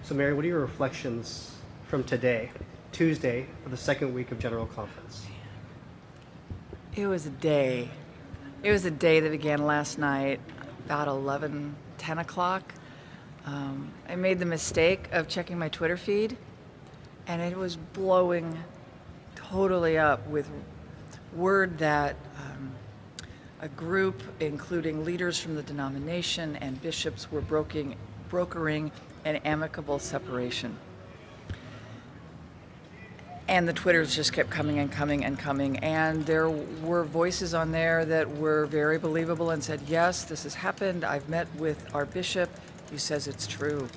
So Mary, what are your reflections from today, Tuesday, of the second week of General Conference? It was a day. It was a day that began last night, about 10 o'clock. I made the mistake of checking my Twitter feed, and it was blowing totally up with word that a group, including leaders from the denomination and bishops, were brokering an amicable separation. And the Twitters just kept coming and coming and coming, and there were voices on there that were very believable and said, yes, this has happened. I've met with our bishop. He says it's true.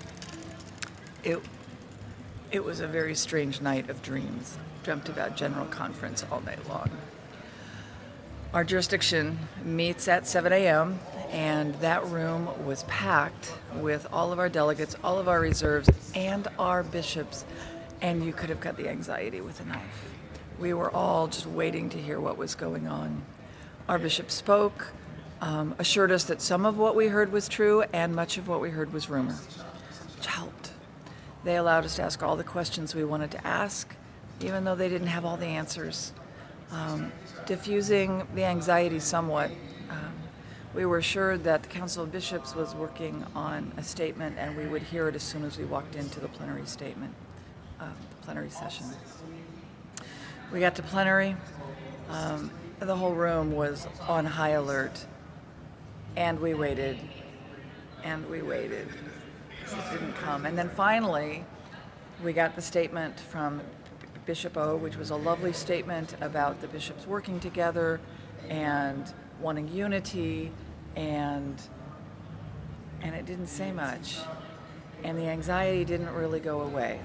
It was a very strange night of dreams. Dreamt about General Conference all night long. Our jurisdiction meets at 7 a.m., and that room was packed with all of our delegates, all of our reserves, and our bishops. And you could have cut the anxiety with a knife. We were all just waiting to hear what was going on. Our bishop spoke, assured us that some of what we heard was true and much of what we heard was rumor, which helped. They allowed us to ask all the questions we wanted to ask, even though they didn't have all the answers, diffusing the anxiety somewhat. We were assured that the Council of Bishops was working on a statement, and we would hear it as soon as we walked into the plenary statement. The plenary session. We got to plenary. The whole room was on high alert, and we waited, and we waited, because it didn't come. And then finally, we got the statement from Bishop O, which was a lovely statement about the bishops working together and wanting unity, and it didn't say much, and the anxiety didn't really go away.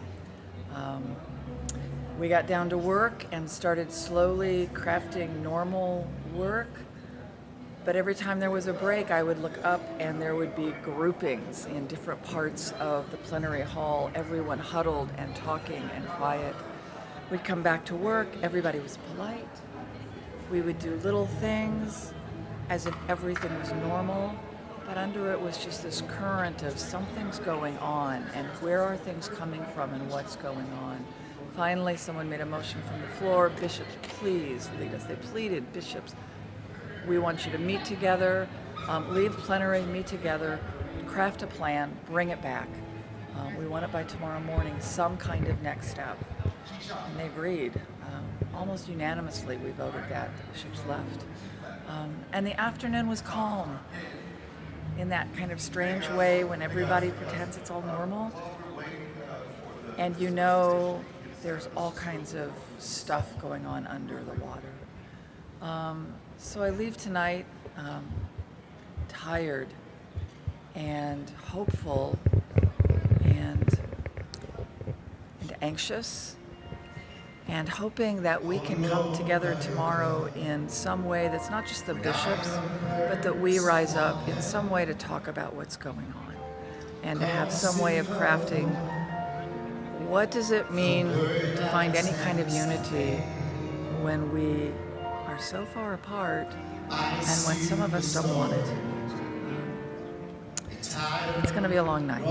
We got down to work and started slowly crafting normal work, but every time there was a break, I would look up and there would be groupings in different parts of the plenary hall, everyone huddled and talking and quiet. We'd come back to work, everybody was polite. We would do little things as if everything was normal, but under it was just this current of something's going on, and where are things coming from and what's going on. Finally, someone made a motion from the floor, bishops, please lead us. They pleaded, bishops, we want you to meet together, leave plenary, meet together, craft a plan, bring it back. We want it by tomorrow morning, some kind of next step. And they agreed. Almost unanimously, we voted that. The bishops left. And the afternoon was calm, in that kind of strange way when everybody pretends it's all normal. And you know there's all kinds of stuff going on under the water. So I leave tonight tired and hopeful and anxious, and hoping that we can come together tomorrow in some way that's not just the bishops, but that we rise up in some way to talk about what's going on and to have some way of crafting what does it mean to find any kind of unity when we are so far apart and when some of us don't want it. It's going to be a long night.